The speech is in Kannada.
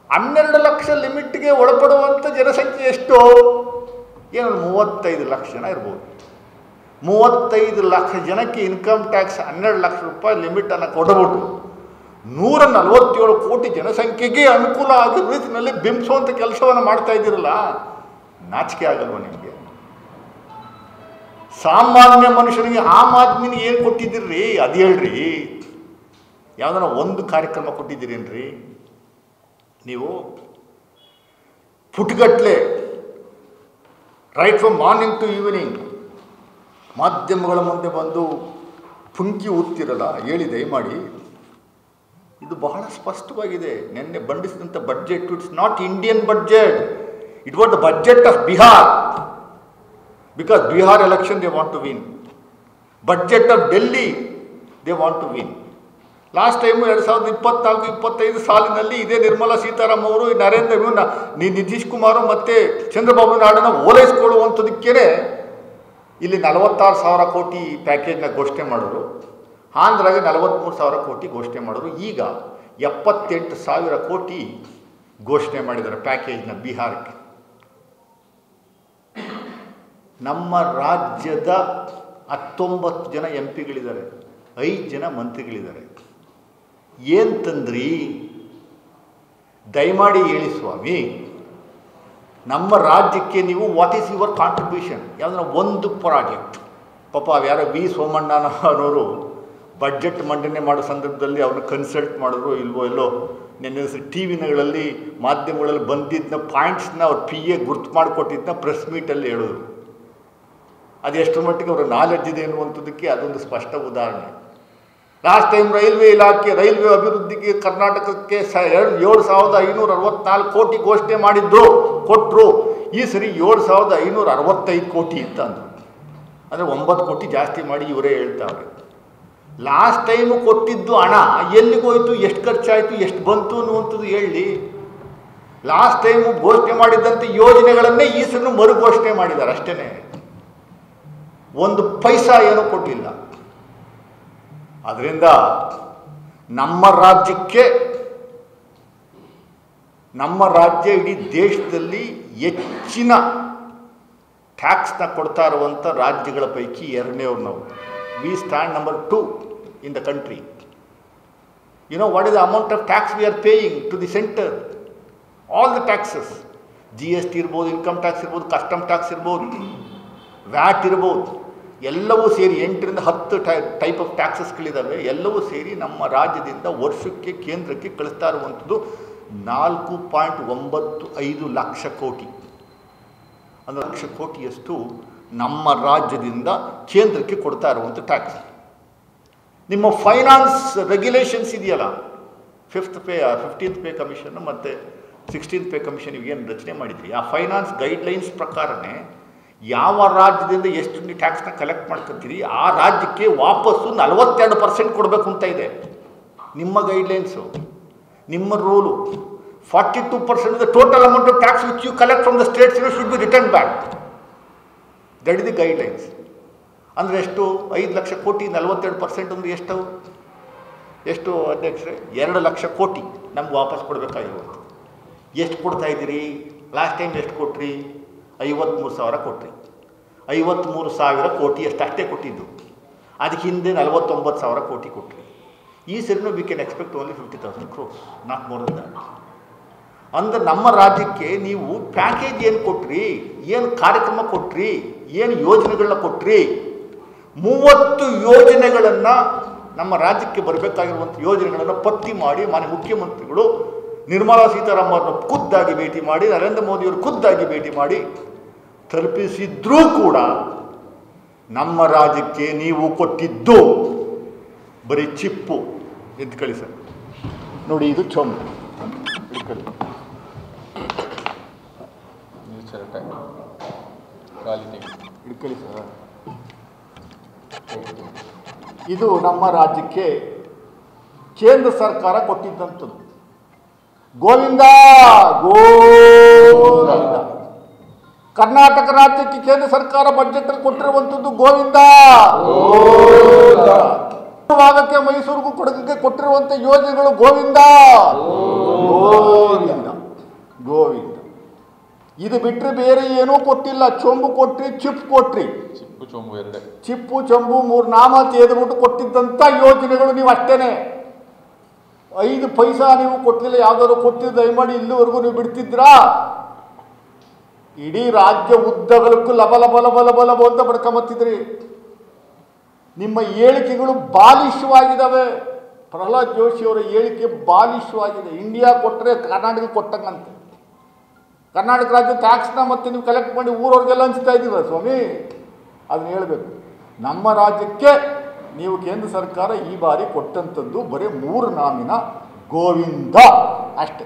12 ಲಕ್ಷ ಲಿಮಿಟ್ಗೆ ಒಳಪಡುವಂಥ ಜನಸಂಖ್ಯೆ ಎಷ್ಟು? ಏನು 35 ಲಕ್ಷ ಜನ ಇರ್ಬೋದು. 35 ಲಕ್ಷ ಜನಕ್ಕೆ ಇನ್ಕಮ್ ಟ್ಯಾಕ್ಸ್ 12 ಲಕ್ಷ ರೂಪಾಯಿ ಲಿಮಿಟನ್ನು ಕೊಡಬಿಟ್ಟು 147 ಕೋಟಿ ಜನಸಂಖ್ಯೆಗೆ ಅನುಕೂಲ ಆಗಿರೋ ರೀತಿಯಲ್ಲಿ ಬಿಂಬಿಸುವಂಥ ಕೆಲಸವನ್ನು ಮಾಡ್ತಾ ಇದ್ದೀರಲ್ಲ, ನಾಚಿಕೆ ಆಗಲ್ವ ನಿಮಗೆ? ಸಾಮಾನ್ಯ ಮನುಷ್ಯನಿಗೆ ಆಮ್ ಆದ್ಮಿನಿಗೆ ಏನು ಕೊಟ್ಟಿದ್ದೀರಿ ಅದು ಹೇಳ್ರಿ. ಯಾವುದನ್ನ ಒಂದು ಕಾರ್ಯಕ್ರಮ ಕೊಟ್ಟಿದ್ದೀರೇನ್ರಿ ನೀವು? ಪುಟ್ಗಟ್ಲೆ right from morning to evening ಮಾಧ್ಯಮಗಳ ಮುಂದೆ ಬಂದು ಪುಂಕಿ ಊದ್ತಿರಲ್ಲ, ಹೇಳಿ ದಯಮಾಡಿ. ಇದು ಬಹಳ ಸ್ಪಷ್ಟವಾಗಿದೆ. ನಿನ್ನೆ ಮಂಡಿಸಿದಂಥ budget it's not Indian budget, it was the budget of Bihar. Because Bihar election they want to win. Budget of Delhi they want to win. Last time 2024-25 ಸಾಲಿನಲ್ಲಿ ಇದೇ ನಿರ್ಮಲಾ ಸೀತಾರಾಮನ್ ಅವರು ನರೇಂದ್ರ ನಿತೀಶ್ ಕುಮಾರ್ ಮತ್ತು ಚಂದ್ರಬಾಬು ನಾಯ್ಡುನ ಓಲೈಸ್ಕೊಳ್ಳುವಂಥದಕ್ಕೇ ಇಲ್ಲಿ 46,000 ಕೋಟಿ ಪ್ಯಾಕೇಜ್ನ ಘೋಷಣೆ ಮಾಡಿದ್ರು. ಆಂಧ್ರಾಗೆ 43,000 ಕೋಟಿ ಘೋಷಣೆ ಮಾಡಿದ್ರು. ಈಗ 78,000 ಕೋಟಿ ಘೋಷಣೆ ಮಾಡಿದ್ದಾರೆ ಪ್ಯಾಕೇಜ್ನ ಬಿಹಾರಕ್ಕೆ. ನಮ್ಮ ರಾಜ್ಯದ 19 ಜನ ಎಂ ಪಿಗಳಿದ್ದಾರೆ, 5 ಜನ ಮಂತ್ರಿಗಳಿದ್ದಾರೆ. ಏನು ತಂದ್ರಿ? ದಯಮಾಡಿ ಹೇಳಿ ಸ್ವಾಮಿ. ನಮ್ಮ ರಾಜ್ಯಕ್ಕೆ ನೀವು ವಾಟ್ ಈಸ್ ಯುವರ್ ಕಾಂಟ್ರಿಬ್ಯೂಷನ್? ಯಾವುದನ್ನ ಒಂದು ಪ್ರಾಜೆಕ್ಟ್ ಪಾಪ ಯಾರೋ ವಿ ಸೋಮಣ್ಣನ ಅನ್ನೋರು ಬಡ್ಜೆಟ್ ಮಂಡನೆ ಮಾಡೋ ಸಂದರ್ಭದಲ್ಲಿ ಅವ್ರನ್ನ ಕನ್ಸಲ್ಟ್ ಮಾಡಿದ್ರು ಇಲ್ವೋ ಎಲ್ಲೋ ನಿನ್ನೆ ಟಿ ವಿಗಳಲ್ಲಿ ಮಾಧ್ಯಮಗಳಲ್ಲಿ ಬಂದಿದ್ದನ್ನ ಪಾಯಿಂಟ್ಸ್ನ ಅವ್ರ ಪಿ ಎ ಗುರ್ತು ಮಾಡಿಕೊಟ್ಟಿದ್ದನ್ನ ಪ್ರೆಸ್ ಮೀಟಲ್ಲಿ ಹೇಳಿದ್ರು. ಅದೆಷ್ಟರ ಮಟ್ಟಿಗೆ ಅವರ ನಾಲೆಡ್ಜ್ ಇದೆ ಅನ್ನುವಂಥದ್ದಕ್ಕೆ ಅದೊಂದು ಸ್ಪಷ್ಟ ಉದಾಹರಣೆ. ಲಾಸ್ಟ್ ಟೈಮ್ ರೈಲ್ವೆ ಇಲಾಖೆ ರೈಲ್ವೆ ಅಭಿವೃದ್ಧಿಗೆ ಕರ್ನಾಟಕಕ್ಕೆ 7,564 ಕೋಟಿ ಘೋಷಣೆ ಕೊಟ್ಟರು. ಈ ಸರಿ 7,565 ಕೋಟಿ ಅಂತ ಅಂದರು. ಅಂದರೆ 9 ಕೋಟಿ ಜಾಸ್ತಿ ಮಾಡಿ ಇವರೇ ಹೇಳ್ತಾರೆ. ಲಾಸ್ಟ್ ಟೈಮು ಕೊಟ್ಟಿದ್ದು ಹಣ ಎಲ್ಲಿಗೋಯ್ತು, ಎಷ್ಟು ಖರ್ಚಾಯಿತು, ಎಷ್ಟು ಬಂತು ಅನ್ನುವಂಥದ್ದು ಹೇಳಿ. ಲಾಸ್ಟ್ ಟೈಮು ಘೋಷಣೆ ಮಾಡಿದ್ದಂಥ ಯೋಜನೆಗಳನ್ನೇ ಈ ಸರಿ ಮರು ಘೋಷಣೆ ಮಾಡಿದ್ದಾರೆ ಅಷ್ಟೇ. ಒಂದು ಪೈಸಾ ಏನೂ ಕೊಟ್ಟಿಲ್ಲ. ಅದರಿಂದ ನಮ್ಮ ರಾಜ್ಯ ಇಡೀ ದೇಶದಲ್ಲಿ ಹೆಚ್ಚಿನ ಟ್ಯಾಕ್ಸ್ನ ಕೊಡ್ತಾ ಇರುವಂಥ ರಾಜ್ಯಗಳ ಪೈಕಿ 2ನೇವ್ರು ನಾವು. We stand number 2 in the country. You know what is the amount of tax we are paying to the centre? All the taxes, GST ಇರ್ಬೋದು, ಇನ್ಕಮ್ ಟ್ಯಾಕ್ಸ್ ಇರ್ಬೋದು, ಕಸ್ಟಮ್ ಟ್ಯಾಕ್ಸ್ ಇರ್ಬೋದು, ವ್ಯಾಟ್ ಇರ್ಬೋದು, ಎಲ್ಲವೂ ಸೇರಿ 8ರಿಂದ 10 ಟೈಪ್ ಆಫ್ ಟ್ಯಾಕ್ಸಸ್ಗಳಿದ್ದಾವೆ. ಎಲ್ಲವೂ ಸೇರಿ ನಮ್ಮ ರಾಜ್ಯದಿಂದ ವರ್ಷಕ್ಕೆ ಕೇಂದ್ರಕ್ಕೆ ಕಳಿಸ್ತಾ ಇರುವಂಥದ್ದು 4.95 ಲಕ್ಷ ಕೋಟಿ. ಒಂದು ಲಕ್ಷ ಕೋಟಿಯಷ್ಟು ನಮ್ಮ ರಾಜ್ಯದಿಂದ ಕೇಂದ್ರಕ್ಕೆ ಕೊಡ್ತಾ ಇರುವಂಥ ಟ್ಯಾಕ್ಸ್. ನಿಮ್ಮ ಫೈನಾನ್ಸ್ ರೆಗ್ಯುಲೇಷನ್ಸ್ ಇದೆಯಲ್ಲ, 15th ಪೇ ಕಮಿಷನ್ ಮತ್ತು 16th ಪೇ ಕಮಿಷನ್ ಏನು ರಚನೆ ಮಾಡಿದ್ರಿ, ಆ ಫೈನಾನ್ಸ್ ಗೈಡ್ಲೈನ್ಸ್ ಪ್ರಕಾರನೇ ಯಾವ ರಾಜ್ಯದಿಂದ ಎಷ್ಟು ಟ್ಯಾಕ್ಸ್ನ ಕಲೆಕ್ಟ್ ಮಾಡ್ಕೊತೀರಿ ಆ ರಾಜ್ಯಕ್ಕೆ ವಾಪಸ್ಸು 42% ಕೊಡಬೇಕು ಅಂತ ಇದೆ ನಿಮ್ಮ ಗೈಡ್ಲೈನ್ಸು, ನಿಮ್ಮ rule. 42% of the total amount of tax which you collect from the states should be returned back. That is the guidelines. ಅಂದರೆ ಎಷ್ಟು? 5 ಲಕ್ಷ ಕೋಟಿ 42% ಅಂದರೆ ಎಷ್ಟು ಅಧ್ಯಕ್ಷರೇ? 2 ಲಕ್ಷ ಕೋಟಿ ನಮ್ಗೆ ವಾಪಸ್ ಕೊಡಬೇಕಾಗಿರುವಂಥ. ಎಷ್ಟು ಕೊಡ್ತಾ ಇದ್ದೀರಿ? ಲಾಸ್ಟ್ ಟೈಮ್ ಎಷ್ಟು ಕೊಟ್ರಿ? 53,000 ಕೊಟ್ರಿ. 53,000 ಕೋಟಿ ಅಷ್ಟೇ ಕೊಟ್ಟಿದ್ದು. ಅದಕ್ಕೆ ಹಿಂದೆ 49,000 ಕೋಟಿ ಕೊಟ್ರಿ. ಈ ಸರಿನೂ we can expect only 50,000 crores, not more than that. ಅಂದರೆ ನಮ್ಮ ರಾಜ್ಯಕ್ಕೆ ನೀವು ಪ್ಯಾಕೇಜ್ ಏನು ಕೊಟ್ರಿ, ಏನು ಕಾರ್ಯಕ್ರಮ ಕೊಟ್ರಿ, ಏನು ಯೋಜನೆಗಳನ್ನ ಕೊಟ್ರಿ? 30 ಯೋಜನೆಗಳನ್ನು ನಮ್ಮ ರಾಜ್ಯಕ್ಕೆ ಬರಬೇಕಾಗಿರುವಂಥ ಯೋಜನೆಗಳನ್ನು ಪಟ್ಟಿ ಮಾಡಿ ಮಾನ್ಯ ಮುಖ್ಯಮಂತ್ರಿಗಳು ನಿರ್ಮಲಾ ಸೀತಾರಾಮನ್ ಅವರನ್ನು ಖುದ್ದಾಗಿ ಭೇಟಿ ಮಾಡಿ, ನರೇಂದ್ರ ಮೋದಿಯವರು ಖುದ್ದಾಗಿ ಭೇಟಿ ಮಾಡಿ ತಲುಪಿಸಿದ್ರೂ ಕೂಡ ನಮ್ಮ ರಾಜ್ಯಕ್ಕೆ ನೀವು ಕೊಟ್ಟಿದ್ದು ಬರೀ ಚಿಪ್ಪು. ಎತ್ಕೊಳ್ಳಿ ಸರ್, ನೋಡಿ ಇದು ಚೊಂಬು, ಇಟ್ಕೊಳ್ಳಿ. ಇಟ್ಕೊಳ್ಳಿ ಸರ್. ಇದು ನಮ್ಮ ರಾಜ್ಯಕ್ಕೆ ಕೇಂದ್ರ ಸರ್ಕಾರ ಕೊಟ್ಟಿದ್ದಂಥದ್ದು. ಗೋವಿಂದ ಗೋವಿಂದ. ಕರ್ನಾಟಕ ರಾಜ್ಯಕ್ಕೆ ಕೇಂದ್ರ ಸರ್ಕಾರ ಬಜೆಟ್ ಅಲ್ಲಿ ಕೊಟ್ಟಿರುವಂಥದ್ದು ಗೋವಿಂದ ಗೋವಿಂದ. ಭಾಗಕ್ಕೆ ಮೈಸೂರಿಗೂ ಕೊಡಗಿಗೆ ಕೊಟ್ಟಿರುವಂಥ ಯೋಜನೆಗಳು ಗೋವಿಂದ ಗೋವಿಂದ. ಇದು ಬಿಟ್ಟರೆ ಬೇರೆ ಏನೂ ಕೊಟ್ಟಿಲ್ಲ. ಚೊಂಬು ಕೊಟ್ರಿ, ಚಿಪ್ ಕೊಟ್ರಿ. ಚಿಪ್ಪು ಚೊಂಬು ಎರಡೇ. ಚಿಪ್ಪು ಚೊಂಬು 3 ನಾಮ ತೆಗೆದುಬಿಟ್ಟು ಕೊಟ್ಟಿದ್ದಂಥ ಯೋಜನೆಗಳು ನೀವು ಅಷ್ಟೇನೆ. 5 ಪೈಸಾ ನೀವು ಕೊಟ್ಟಲಿಲ್ಲ. ಯಾವುದಾದ್ರು ಕೊಟ್ಟಿದ್ದು ದಯಮಾಡಿ ಇಲ್ಲಿವರೆಗೂ ನೀವು ಬಿಡ್ತಿದ್ರಾ? ಇಡೀ ರಾಜ್ಯ ಉದ್ದಗಲಕ್ಕೂ ಲಬ ಲಬ ಲಬ ಲಬ ಲಬ ಅಂತ ಬಡ್ಕೊಂಬತ್ತಿದ್ರಿ. ನಿಮ್ಮ ಹೇಳಿಕೆಗಳು ಬಾಲಿಶವಾಗಿದ್ದಾವೆ. ಪ್ರಹ್ಲಾದ್ ಜೋಶಿ ಅವರ ಹೇಳಿಕೆ ಬಾಲಿಶವಾಗಿದೆ. ಇಂಡಿಯಾ ಕೊಟ್ಟರೆ ಕರ್ನಾಟಕ ಕೊಟ್ಟಂಗಂತೆ. ಕರ್ನಾಟಕ ರಾಜ್ಯ ಟ್ಯಾಕ್ಸ್ನ ಮತ್ತೆ ನೀವು ಕಲೆಕ್ಟ್ ಮಾಡಿ ಊರವ್ರಿಗೆಲ್ಲ ಹಂಚ್ತಾ ಇದ್ದೀರ ಸ್ವಾಮಿ. ಅದನ್ನ ಹೇಳಬೇಕು. ನಮ್ಮ ರಾಜ್ಯಕ್ಕೆ ನೀವು ಕೇಂದ್ರ ಸರ್ಕಾರ ಈ ಬಾರಿ ಕೊಟ್ಟಂಥದ್ದು ಬರೀ 3 ನಾಮಿನ ಗೋವಿಂದ ಅಷ್ಟೇ.